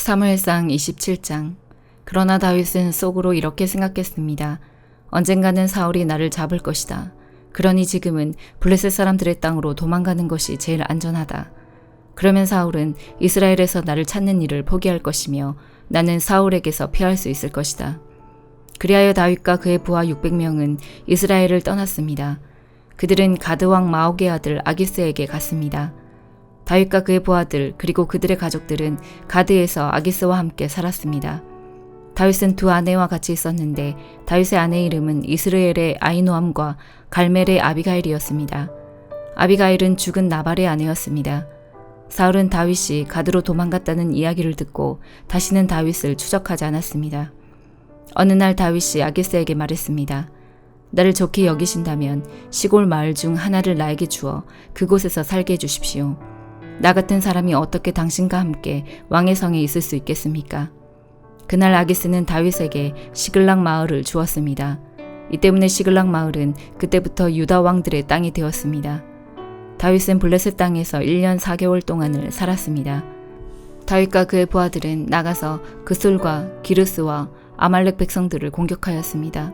사무엘상 27장. 그러나 다윗은 속으로 이렇게 생각했습니다. 언젠가는 사울이 나를 잡을 것이다. 그러니 지금은 블레셋 사람들의 땅으로 도망가는 것이 제일 안전하다. 그러면 사울은 이스라엘에서 나를 찾는 일을 포기할 것이며 나는 사울에게서 피할 수 있을 것이다. 그리하여 다윗과 그의 부하 600명은 이스라엘을 떠났습니다. 그들은 가드왕 마옥의 아들 아기스에게 갔습니다. 다윗과 그의 부하들 그리고 그들의 가족들은 가드에서 아기스와 함께 살았습니다. 다윗은 두 아내와 같이 있었는데 다윗의 아내 이름은 이스라엘의 아히노암과 갈멜의 아비가일이었습니다. 아비가일은 죽은 나발의 아내였습니다. 사울은 다윗이 가드로 도망갔다는 이야기를 듣고 다시는 다윗을 추적하지 않았습니다. 어느 날 다윗이 아기스에게 말했습니다. 나를 좋게 여기신다면 시골 마을 중 하나를 나에게 주어 그곳에서 살게 해주십시오. 나 같은 사람이 어떻게 당신과 함께 왕의 성에 있을 수 있겠습니까? 그날 아기스는 다윗에게 시글락 마을을 주었습니다. 이 때문에 시글락 마을은 그때부터 유다 왕들의 땅이 되었습니다. 다윗은 블레셋 땅에서 1년 4개월 동안을 살았습니다. 다윗과 그의 부하들은 나가서 그술과 기르스와 아말렉 백성들을 공격하였습니다.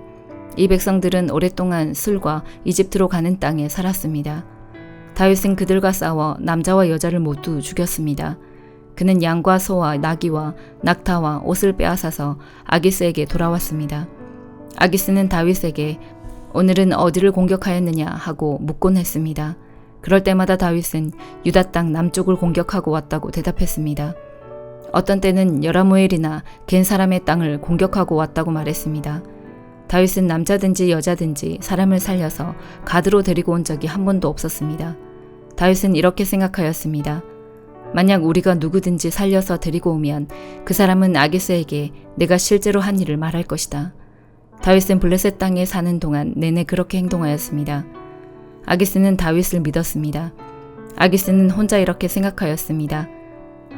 이 백성들은 오랫동안 술과 이집트로 가는 땅에 살았습니다. 다윗은 그들과 싸워 남자와 여자를 모두 죽였습니다. 그는 양과 소와 나귀와 낙타와 옷을 빼앗아서 아기스에게 돌아왔습니다. 아기스는 다윗에게 오늘은 어디를 공격하였느냐 하고 묻곤 했습니다. 그럴 때마다 다윗은 유다 땅 남쪽을 공격하고 왔다고 대답했습니다. 어떤 때는 여라무엘이나 겐 사람의 땅을 공격하고 왔다고 말했습니다. 다윗은 남자든지 여자든지 사람을 살려서 가드로 데리고 온 적이 한 번도 없었습니다. 다윗은 이렇게 생각하였습니다. 만약 우리가 누구든지 살려서 데리고 오면 그 사람은 아기스에게 내가 실제로 한 일을 말할 것이다. 다윗은 블레셋 땅에 사는 동안 내내 그렇게 행동하였습니다. 아기스는 다윗을 믿었습니다. 아기스는 혼자 이렇게 생각하였습니다.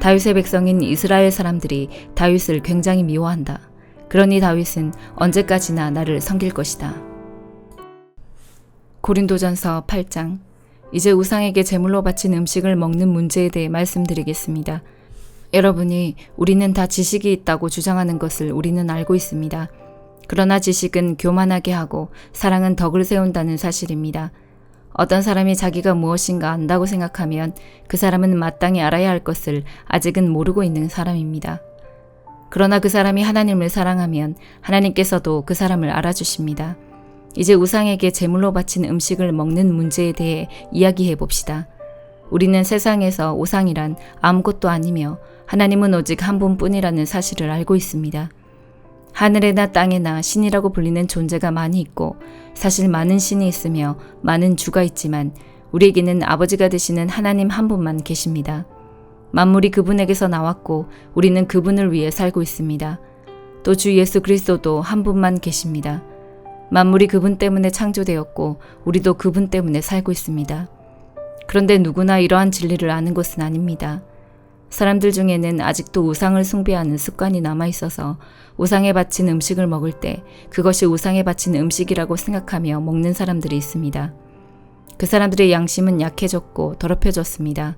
다윗의 백성인 이스라엘 사람들이 다윗을 굉장히 미워한다. 그러니 다윗은 언제까지나 나를 섬길 것이다. 고린도전서 8장. 이제 우상에게 제물로 바친 음식을 먹는 문제에 대해 말씀드리겠습니다. 여러분이 우리는 다 지식이 있다고 주장하는 것을 우리는 알고 있습니다. 그러나 지식은 교만하게 하고 사랑은 덕을 세운다는 사실입니다. 어떤 사람이 자기가 무엇인가 안다고 생각하면 그 사람은 마땅히 알아야 할 것을 아직은 모르고 있는 사람입니다. 그러나 그 사람이 하나님을 사랑하면 하나님께서도 그 사람을 알아주십니다. 이제 우상에게 제물로 바친 음식을 먹는 문제에 대해 이야기해 봅시다. 우리는 세상에서 우상이란 아무것도 아니며 하나님은 오직 한 분뿐이라는 사실을 알고 있습니다. 하늘에나 땅에나 신이라고 불리는 존재가 많이 있고 사실 많은 신이 있으며 많은 주가 있지만 우리에게는 아버지가 되시는 하나님 한 분만 계십니다. 만물이 그분에게서 나왔고 우리는 그분을 위해 살고 있습니다. 또 주 예수 그리스도도 한 분만 계십니다. 만물이 그분 때문에 창조되었고 우리도 그분 때문에 살고 있습니다. 그런데 누구나 이러한 진리를 아는 것은 아닙니다. 사람들 중에는 아직도 우상을 숭배하는 습관이 남아있어서 우상에 바친 음식을 먹을 때 그것이 우상에 바친 음식이라고 생각하며 먹는 사람들이 있습니다. 그 사람들의 양심은 약해졌고 더럽혀졌습니다.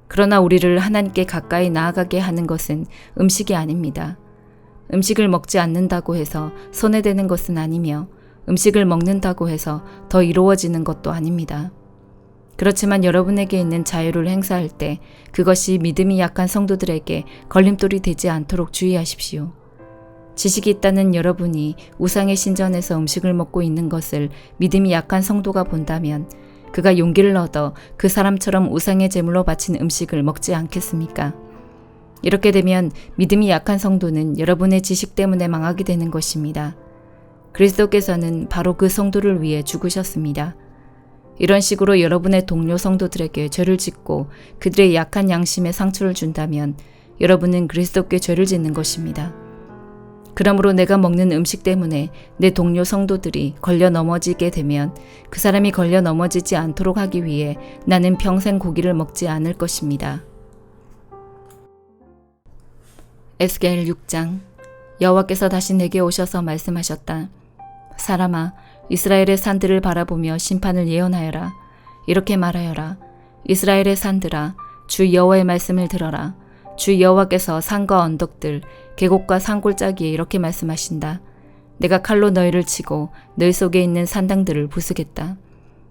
그러나 우리를 하나님께 가까이 나아가게 하는 것은 음식이 아닙니다. 음식을 먹지 않는다고 해서 손해되는 것은 아니며 음식을 먹는다고 해서 더 이로워지는 것도 아닙니다. 그렇지만 여러분에게 있는 자유를 행사할 때 그것이 믿음이 약한 성도들에게 걸림돌이 되지 않도록 주의하십시오. 지식이 있다는 여러분이 우상의 신전에서 음식을 먹고 있는 것을 믿음이 약한 성도가 본다면 그가 용기를 얻어 그 사람처럼 우상의 제물로 바친 음식을 먹지 않겠습니까? 이렇게 되면 믿음이 약한 성도는 여러분의 지식 때문에 망하게 되는 것입니다. 그리스도께서는 바로 그 성도를 위해 죽으셨습니다. 이런 식으로 여러분의 동료 성도들에게 죄를 짓고 그들의 약한 양심에 상처를 준다면 여러분은 그리스도께 죄를 짓는 것입니다. 그러므로 내가 먹는 음식 때문에 내 동료 성도들이 걸려 넘어지게 되면 그 사람이 걸려 넘어지지 않도록 하기 위해 나는 평생 고기를 먹지 않을 것입니다. 에스겔 6장. 여호와께서 다시 내게 오셔서 말씀하셨다. 사람아, 이스라엘의 산들을 바라보며 심판을 예언하여라. 이렇게 말하여라. 이스라엘의 산들아, 주 여호와의 말씀을 들어라. 주 여호와께서 산과 언덕들, 계곡과 산골짜기에 이렇게 말씀하신다. 내가 칼로 너희를 치고 너희 속에 있는 산당들을 부수겠다.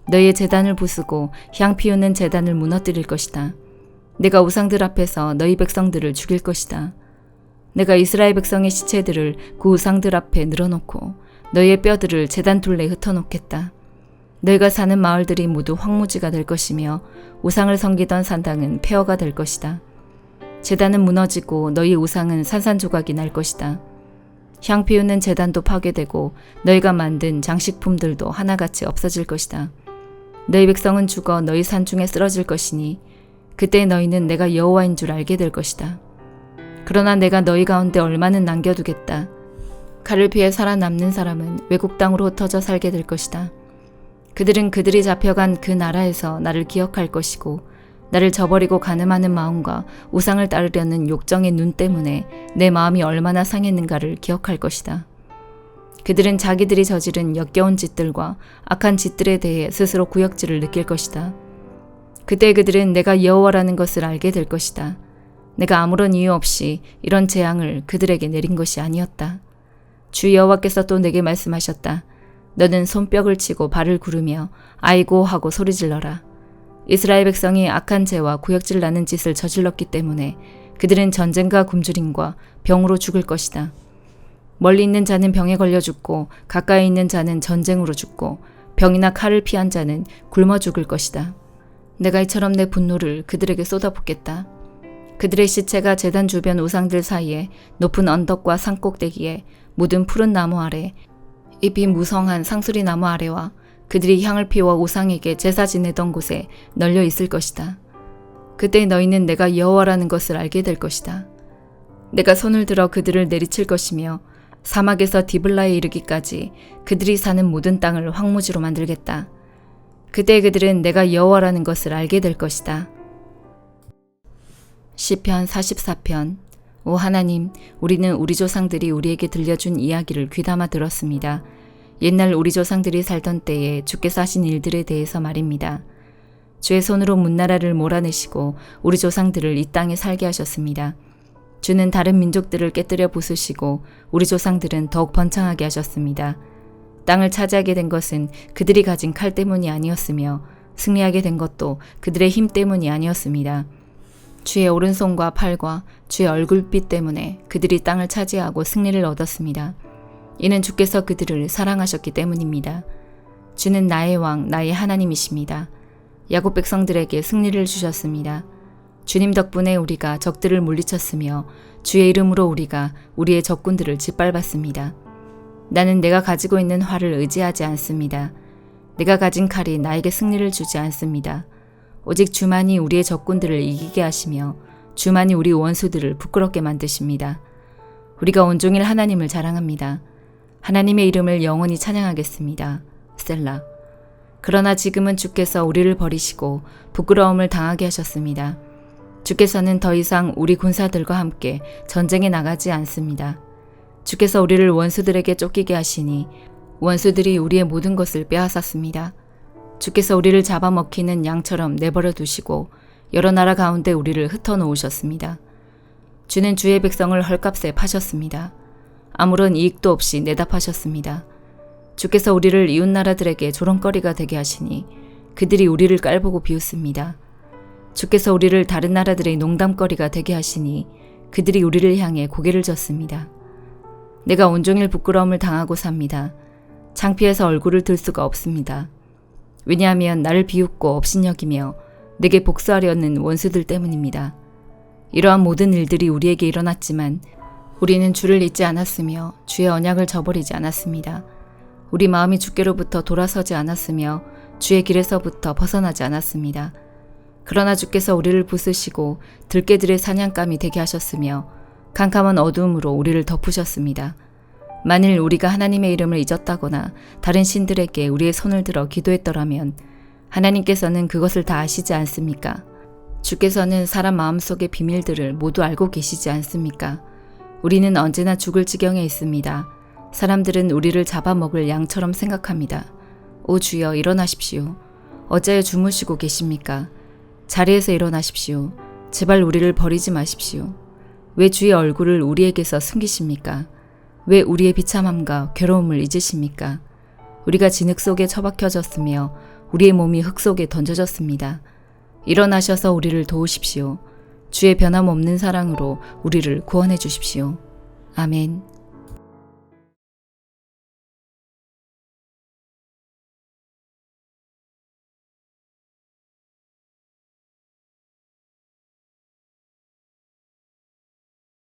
너희의 제단을 부수고 향 피우는 제단을 무너뜨릴 것이다. 내가 우상들 앞에서 너희 백성들을 죽일 것이다. 내가 이스라엘 백성의 시체들을 그 우상들 앞에 늘어놓고 너희의 뼈들을 제단 둘레에 흩어놓겠다. 너희가 사는 마을들이 모두 황무지가 될 것이며 우상을 섬기던 산당은 폐허가 될 것이다. 제단은 무너지고 너희 우상은 산산조각이 날 것이다. 향 피우는 제단도 파괴되고 너희가 만든 장식품들도 하나같이 없어질 것이다. 너희 백성은 죽어 너희 산중에 쓰러질 것이니 그때 너희는 내가 여호와인 줄 알게 될 것이다. 그러나 내가 너희 가운데 얼마는 남겨두겠다. 칼을 피해 살아남는 사람은 외국 땅으로 흩어져 살게 될 것이다. 그들은 그들이 잡혀간 그 나라에서 나를 기억할 것이고 나를 저버리고 가늠하는 마음과 우상을 따르려는 욕정의 눈 때문에 내 마음이 얼마나 상했는가를 기억할 것이다. 그들은 자기들이 저지른 역겨운 짓들과 악한 짓들에 대해 스스로 구역질을 느낄 것이다. 그때 그들은 내가 여호와라는 것을 알게 될 것이다. 내가 아무런 이유 없이 이런 재앙을 그들에게 내린 것이 아니었다. 주 여호와께서 또 내게 말씀하셨다. 너는 손뼉을 치고 발을 구르며 아이고 하고 소리질러라. 이스라엘 백성이 악한 죄와 구역질 나는 짓을 저질렀기 때문에 그들은 전쟁과 굶주림과 병으로 죽을 것이다. 멀리 있는 자는 병에 걸려 죽고 가까이 있는 자는 전쟁으로 죽고 병이나 칼을 피한 자는 굶어 죽을 것이다. 내가 이처럼 내 분노를 그들에게 쏟아붓겠다. 그들의 시체가 제단 주변 우상들 사이에 높은 언덕과 산꼭대기에 묻은 푸른 나무 아래 잎이 무성한 상수리 나무 아래와 그들이 향을 피워 우상에게 제사 지내던 곳에 널려 있을 것이다. 그때 너희는 내가 여호와라는 것을 알게 될 것이다. 내가 손을 들어 그들을 내리칠 것이며 사막에서 디블라에 이르기까지 그들이 사는 모든 땅을 황무지로 만들겠다. 그때 그들은 내가 여호와라는 것을 알게 될 것이다. 시편 44편. 오 하나님, 우리는 우리 조상들이 우리에게 들려준 이야기를 귀담아 들었습니다. 옛날 우리 조상들이 살던 때에 주께서 하신 일들에 대해서 말입니다. 주의 손으로 문나라를 몰아내시고 우리 조상들을 이 땅에 살게 하셨습니다. 주는 다른 민족들을 깨뜨려 부수시고 우리 조상들은 더욱 번창하게 하셨습니다. 땅을 차지하게 된 것은 그들이 가진 칼 때문이 아니었으며 승리하게 된 것도 그들의 힘 때문이 아니었습니다. 주의 오른손과 팔과 주의 얼굴빛 때문에 그들이 땅을 차지하고 승리를 얻었습니다. 이는 주께서 그들을 사랑하셨기 때문입니다. 주는 나의 왕, 나의 하나님이십니다. 야곱 백성들에게 승리를 주셨습니다. 주님 덕분에 우리가 적들을 물리쳤으며 주의 이름으로 우리가 우리의 적군들을 짓밟았습니다. 나는 내가 가지고 있는 활을 의지하지 않습니다. 내가 가진 칼이 나에게 승리를 주지 않습니다. 오직 주만이 우리의 적군들을 이기게 하시며 주만이 우리 원수들을 부끄럽게 만드십니다. 우리가 온종일 하나님을 자랑합니다. 하나님의 이름을 영원히 찬양하겠습니다. 셀라. 그러나 지금은 주께서 우리를 버리시고 부끄러움을 당하게 하셨습니다. 주께서는 더 이상 우리 군사들과 함께 전쟁에 나가지 않습니다. 주께서 우리를 원수들에게 쫓기게 하시니 원수들이 우리의 모든 것을 빼앗았습니다. 주께서 우리를 잡아먹히는 양처럼 내버려 두시고 여러 나라 가운데 우리를 흩어놓으셨습니다. 주는 주의 백성을 헐값에 파셨습니다. 아무런 이익도 없이 내다 파셨습니다. 주께서 우리를 이웃 나라들에게 조롱거리가 되게 하시니 그들이 우리를 깔보고 비웃습니다. 주께서 우리를 다른 나라들의 농담거리가 되게 하시니 그들이 우리를 향해 고개를 젓습니다. 내가 온종일 부끄러움을 당하고 삽니다. 창피해서 얼굴을 들 수가 없습니다. 왜냐하면 나를 비웃고 업신여기며 내게 복수하려는 원수들 때문입니다. 이러한 모든 일들이 우리에게 일어났지만 우리는 주를 잊지 않았으며 주의 언약을 저버리지 않았습니다. 우리 마음이 주께로부터 돌아서지 않았으며 주의 길에서부터 벗어나지 않았습니다. 그러나 주께서 우리를 부수시고 들깨들의 사냥감이 되게 하셨으며 캄캄한 어두움으로 우리를 덮으셨습니다. 만일 우리가 하나님의 이름을 잊었다거나 다른 신들에게 우리의 손을 들어 기도했더라면 하나님께서는 그것을 다 아시지 않습니까? 주께서는 사람 마음속의 비밀들을 모두 알고 계시지 않습니까? 우리는 언제나 죽을 지경에 있습니다. 사람들은 우리를 잡아먹을 양처럼 생각합니다. 오 주여 일어나십시오. 어찌하여 주무시고 계십니까? 자리에서 일어나십시오. 제발 우리를 버리지 마십시오. 왜 주의 얼굴을 우리에게서 숨기십니까? 왜 우리의 비참함과 괴로움을 잊으십니까? 우리가 진흙 속에 처박혀졌으며 우리의 몸이 흙 속에 던져졌습니다. 일어나셔서 우리를 도우십시오. 주의 변함없는 사랑으로 우리를 구원해 주십시오. 아멘.